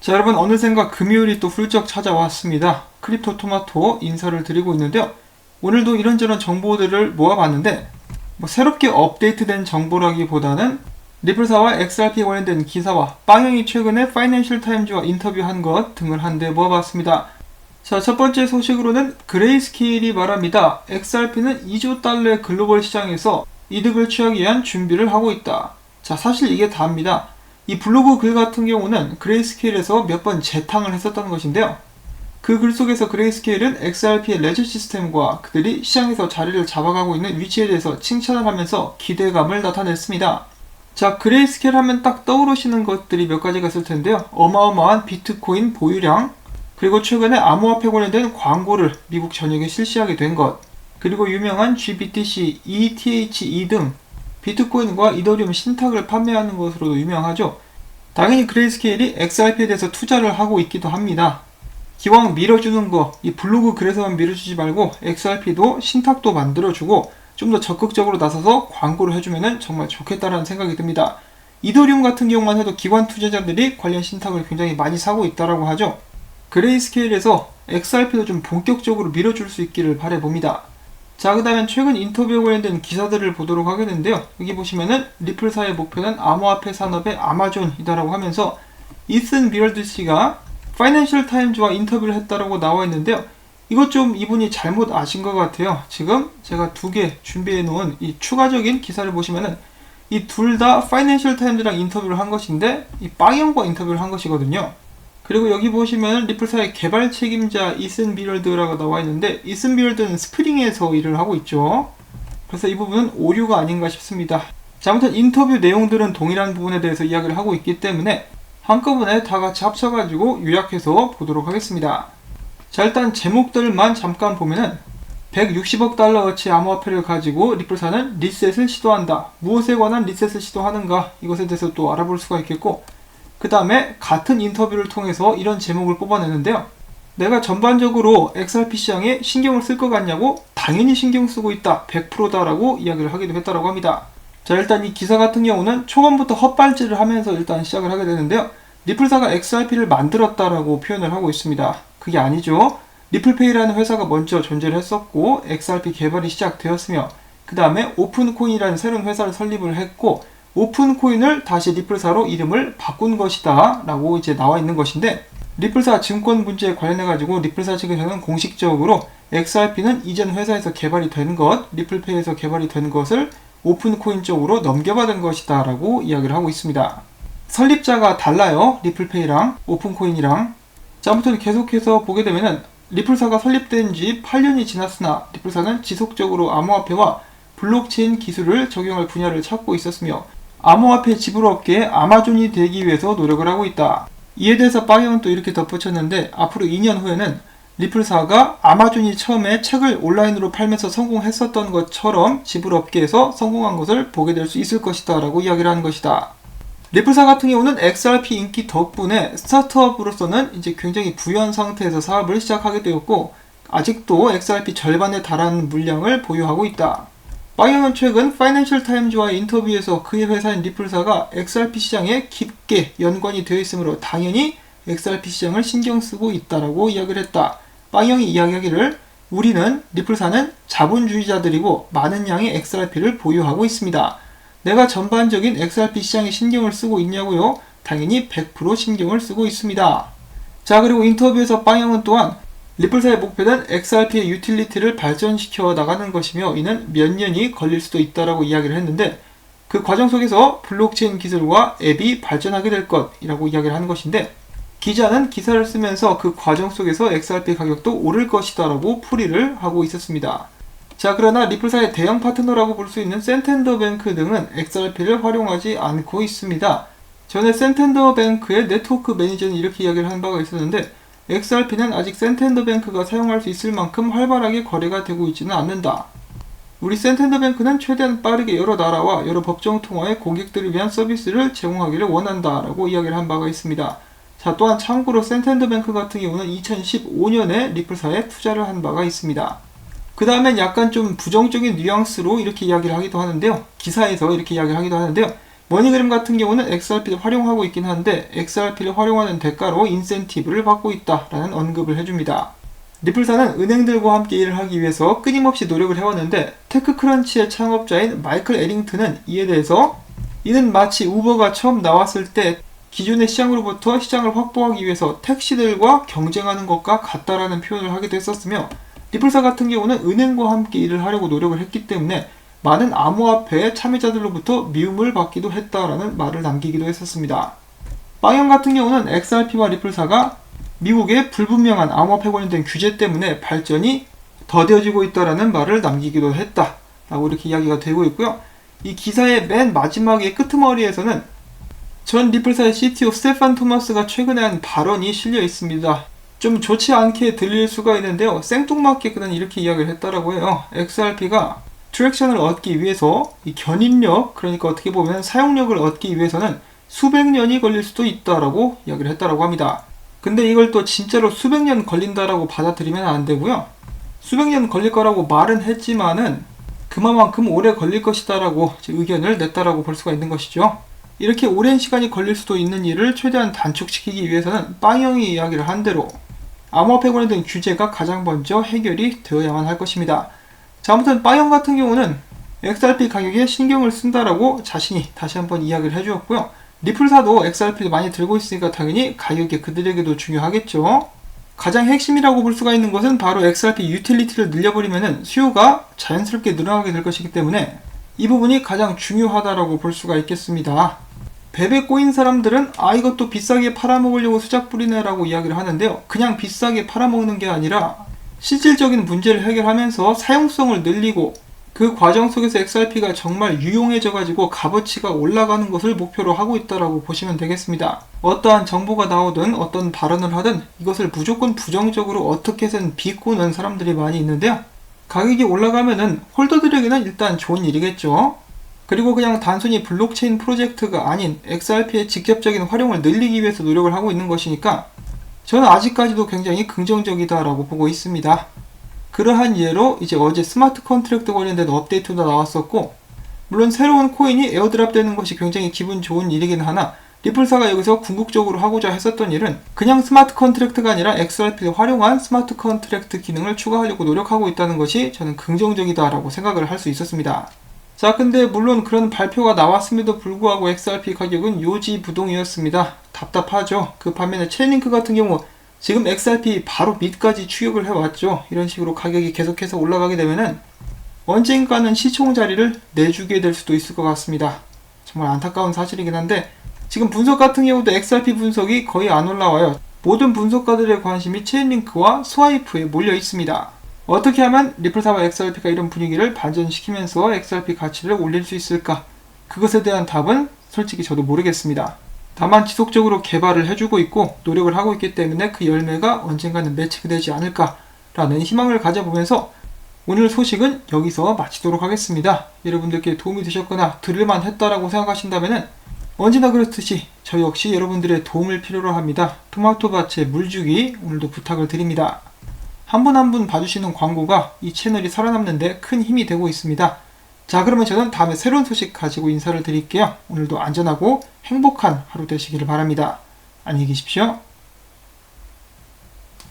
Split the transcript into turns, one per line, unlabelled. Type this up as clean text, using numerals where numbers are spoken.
자, 여러분, 어느샌가 금요일이 또 훌쩍 찾아왔습니다. 크립토 토마토 인사를 드리고 있는데요. 오늘도 이런저런 정보들을 모아봤는데 새롭게 업데이트된 정보라기보다는 리플사와 XRP 관련된 기사와 빵형이 최근에 파이낸셜 타임즈와 인터뷰한 것 등을 한데 모아봤습니다. 자, 첫 번째 소식으로는 그레이스케일이 말합니다. XRP는 2조 달러의 글로벌 시장에서 이득을 취하기 위한 준비를 하고 있다. 자, 사실 이게 다입니다. 이 블로그 글 같은 경우는 그레이스케일에서 몇 번 재탕을 했었다는 것인데요. 그 글 속에서 그레이스케일은 XRP의 레저 시스템과 그들이 시장에서 자리를 잡아가고 있는 위치에 대해서 칭찬을 하면서 기대감을 나타냈습니다. 자, 그레이스케일 하면 딱 떠오르시는 것들이 몇 가지가 있을 텐데요. 어마어마한 비트코인 보유량, 그리고 최근에 암호화폐 관련된 광고를 미국 전역에 실시하게 된 것, 그리고 유명한 GBTC, ETH 등 비트코인과 이더리움 신탁을 판매하는 것으로도 유명하죠. 당연히 그레이스케일이 XRP에 대해서 투자를 하고 있기도 합니다. 기왕 밀어주는 거, 이 블로그 글에서만 밀어주지 말고 XRP도 신탁도 만들어주고 좀 더 적극적으로 나서서 광고를 해주면 정말 좋겠다라는 생각이 듭니다. 이더리움 같은 경우만 해도 기관 투자자들이 관련 신탁을 굉장히 많이 사고 있다라고 하죠. 그레이스케일에서 XRP도 좀 본격적으로 밀어줄 수 있기를 바라봅니다. 자, 그 다음에 최근 인터뷰에 관련된 기사들을 보도록 하겠는데요. 여기 보시면은 리플사의 목표는 암호화폐 산업의 아마존이다라고 하면서 이슨 비럴드 씨가 파이낸셜 타임즈와 인터뷰를 했다라고 나와 있는데요. 이것 좀 이분이 잘못 아신 것 같아요. 지금 제가 두 개 준비해 놓은 이 추가적인 기사를 보시면은 이 둘 다 파이낸셜 타임즈랑 인터뷰를 한 것인데 이 빵형과 인터뷰를 한 것이거든요. 그리고 여기 보시면 리플사의 개발 책임자 이슨 비럴드라고 나와 있는데 이슨 비럴드는 스프링에서 일을 하고 있죠. 그래서 이 부분은 오류가 아닌가 싶습니다. 자, 아무튼 인터뷰 내용들은 동일한 부분에 대해서 이야기를 하고 있기 때문에 한꺼번에 다 같이 합쳐가지고 요약해서 보도록 하겠습니다. 자, 일단 제목들만 잠깐 보면은 160억 달러어치 암호화폐를 가지고 리플사는 리셋을 시도한다. 무엇에 관한 리셋을 시도하는가? 이것에 대해서 또 알아볼 수가 있겠고, 그 다음에 같은 인터뷰를 통해서 이런 제목을 뽑아내는데요. 내가 전반적으로 XRP 시장에 신경을 쓸 것 같냐고? 당연히 신경 쓰고 있다. 100%다 라고 이야기를 하기도 했다라고 합니다. 자, 일단 이 기사 같은 경우는 초반부터 헛발질을 하면서 일단 시작을 하게 되는데요. 리플사가 XRP를 만들었다라고 표현을 하고 있습니다. 그게 아니죠. 리플페이라는 회사가 먼저 존재를 했었고 XRP 개발이 시작되었으며 그 다음에 오픈코인이라는 새로운 회사를 설립을 했고 오픈코인을 다시 리플사로 이름을 바꾼 것이다 라고 이제 나와 있는 것인데, 리플사 증권 문제에 관련해 가지고 리플사 측에서는 공식적으로 XRP는 이전 회사에서 개발이 된 것, 리플페이에서 개발이 된 것을 오픈코인 쪽으로 넘겨받은 것이다 라고 이야기를 하고 있습니다. 설립자가 달라요. 리플페이랑 오픈코인이랑. 자, 아무튼 계속해서 보게 되면은 리플사가 설립된 지 8년이 지났으나 리플사는 지속적으로 암호화폐와 블록체인 기술을 적용할 분야를 찾고 있었으며 암호화폐 지불업계의 아마존이 되기 위해서 노력을 하고 있다. 이에 대해서 빵형은 또 이렇게 덧붙였는데, 앞으로 2년 후에는 리플사가 아마존이 처음에 책을 온라인으로 팔면서 성공했었던 것처럼 지불업계에서 성공한 것을 보게 될 수 있을 것이다 라고 이야기를 하는 것이다. 리플사 같은 경우는 XRP 인기 덕분에 스타트업으로서는 이제 굉장히 부유한 상태에서 사업을 시작하게 되었고 아직도 XRP 절반에 달하는 물량을 보유하고 있다. 빵형은 최근 파이낸셜 타임즈와의 인터뷰에서 그의 회사인 리플사가 XRP 시장에 깊게 연관이 되어 있으므로 당연히 XRP 시장을 신경 쓰고 있다라고 이야기를 했다. 빵형이 이야기하기를 우리는 리플사는 자본주의자들이고 많은 양의 XRP를 보유하고 있습니다. 내가 전반적인 XRP 시장에 신경을 쓰고 있냐고요? 당연히 100% 신경을 쓰고 있습니다. 자, 그리고 인터뷰에서 빵형은 또한 리플사의 목표는 XRP의 유틸리티를 발전시켜 나가는 것이며 이는 몇 년이 걸릴 수도 있다라고 이야기를 했는데, 그 과정 속에서 블록체인 기술과 앱이 발전하게 될 것이라고 이야기를 하는 것인데, 기자는 기사를 쓰면서 그 과정 속에서 XRP 가격도 오를 것이다 라고 풀이를 하고 있었습니다. 자, 그러나 리플사의 대형 파트너라고 볼 수 있는 센텐더뱅크 등은 XRP를 활용하지 않고 있습니다. 전에 센텐더뱅크의 네트워크 매니저는 이렇게 이야기를 한 바가 있었는데, XRP는 아직 센텐더뱅크가 사용할 수 있을 만큼 활발하게 거래가 되고 있지는 않는다. 우리 센텐더뱅크는 최대한 빠르게 여러 나라와 여러 법정 통화에 고객들을 위한 서비스를 제공하기를 원한다 라고 이야기를 한 바가 있습니다. 자, 또한 참고로 센텐더뱅크 같은 경우는 2015년에 리플사에 투자를 한 바가 있습니다. 그 다음엔 약간 좀 부정적인 뉘앙스로 이렇게 이야기를 하기도 하는데요. 기사에서 이렇게 이야기를 하기도 하는데요. 머니그램 같은 경우는 XRP를 활용하고 있긴 한데 XRP를 활용하는 대가로 인센티브를 받고 있다라는 언급을 해줍니다. 리플사는 은행들과 함께 일을 하기 위해서 끊임없이 노력을 해왔는데 테크크런치의 창업자인 마이클 에링턴은 이에 대해서 이는 마치 우버가 처음 나왔을 때 기존의 시장으로부터 시장을 확보하기 위해서 택시들과 경쟁하는 것과 같다라는 표현을 하기도 했었으며 리플사 같은 경우는 은행과 함께 일을 하려고 노력을 했기 때문에 많은 암호화폐 참여자들로부터 미움을 받기도 했다라는 말을 남기기도 했었습니다. 빵형 같은 경우는 XRP와 리플사가 미국의 불분명한 암호화폐 관련된 규제 때문에 발전이 더뎌지고 있다라는 말을 남기기도 했다라고 이렇게 이야기가 되고 있고요. 이 기사의 맨 마지막에 끄트머리에서는 전 리플사의 CTO 스테판 토마스가 최근에 한 발언이 실려 있습니다. 좀 좋지 않게 들릴 수가 있는데요. 생뚱맞게 그는 이렇게 이야기를 했다라고 해요. XRP가 트랙션을 얻기 위해서 이 견인력, 그러니까 어떻게 보면 사용력을 얻기 위해서는 수백 년이 걸릴 수도 있다라고 이야기를 했다라고 합니다. 근데 이걸 또 진짜로 수백 년 걸린다라고 받아들이면 안 되고요. 수백 년 걸릴 거라고 말은 했지만은 그만큼 오래 걸릴 것이다라고 의견을 냈다라고 볼 수가 있는 것이죠. 이렇게 오랜 시간이 걸릴 수도 있는 일을 최대한 단축시키기 위해서는 빵형이 이야기를 한 대로 암호화폐 관련된 규제가 가장 먼저 해결이 되어야만 할 것입니다. 자, 아무튼 빵형 같은 경우는 XRP 가격에 신경을 쓴다라고 자신이 다시 한번 이야기를 해주었고요. 리플사도 XRP를 많이 들고 있으니까 당연히 가격이 그들에게도 중요하겠죠. 가장 핵심이라고 볼 수가 있는 것은 바로 XRP 유틸리티를 늘려버리면 수요가 자연스럽게 늘어나게 될 것이기 때문에 이 부분이 가장 중요하다라고 볼 수가 있겠습니다. 베베 꼬인 사람들은 이것도 비싸게 팔아먹으려고 수작 부리네 라고 이야기를 하는데요. 그냥 비싸게 팔아먹는 게 아니라 실질적인 문제를 해결하면서 사용성을 늘리고 그 과정 속에서 XRP가 정말 유용해져 가지고 값어치가 올라가는 것을 목표로 하고 있다라고 보시면 되겠습니다. 어떠한 정보가 나오든 어떤 발언을 하든 이것을 무조건 부정적으로 어떻게 해서는 비꼬는 사람들이 많이 있는데요. 가격이 올라가면은 홀더들에게는 일단 좋은 일이겠죠. 그리고 그냥 단순히 블록체인 프로젝트가 아닌 XRP의 직접적인 활용을 늘리기 위해서 노력을 하고 있는 것이니까 저는 아직까지도 굉장히 긍정적이다라고 보고 있습니다. 그러한 예로 이제 어제 스마트 컨트랙트 관련된 업데이트도 나왔었고, 물론 새로운 코인이 에어드랍 되는 것이 굉장히 기분 좋은 일이긴 하나 리플사가 여기서 궁극적으로 하고자 했었던 일은 그냥 스마트 컨트랙트가 아니라 XRP를 활용한 스마트 컨트랙트 기능을 추가하려고 노력하고 있다는 것이 저는 긍정적이다라고 생각을 할 수 있었습니다. 자, 근데 물론 그런 발표가 나왔음에도 불구하고 XRP 가격은 요지부동이었습니다. 답답하죠. 그 반면에 체인링크 같은 경우 지금 XRP 바로 밑까지 추격을 해왔죠. 이런 식으로 가격이 계속해서 올라가게 되면은 언젠가는 시총 자리를 내주게 될 수도 있을 것 같습니다. 정말 안타까운 사실이긴 한데 지금 분석 같은 경우도 XRP 분석이 거의 안 올라와요. 모든 분석가들의 관심이 체인링크와 스와이프에 몰려 있습니다. 어떻게 하면 리플사와 XRP가 이런 분위기를 반전시키면서 XRP 가치를 올릴 수 있을까? 그것에 대한 답은 솔직히 저도 모르겠습니다. 다만 지속적으로 개발을 해주고 있고 노력을 하고 있기 때문에 그 열매가 언젠가는 매치가 되지 않을까라는 희망을 가져보면서 오늘 소식은 여기서 마치도록 하겠습니다. 여러분들께 도움이 되셨거나 들을만 했다라고 생각하신다면 언제나 그렇듯이 저 역시 여러분들의 도움을 필요로 합니다. 토마토밭에 물주기 오늘도 부탁을 드립니다. 한 분 한 분 봐주시는 광고가 이 채널이 살아남는데 큰 힘이 되고 있습니다. 자, 그러면 저는 다음에 새로운 소식 가지고 인사를 드릴게요. 오늘도 안전하고 행복한 하루 되시기를 바랍니다. 안녕히 계십시오.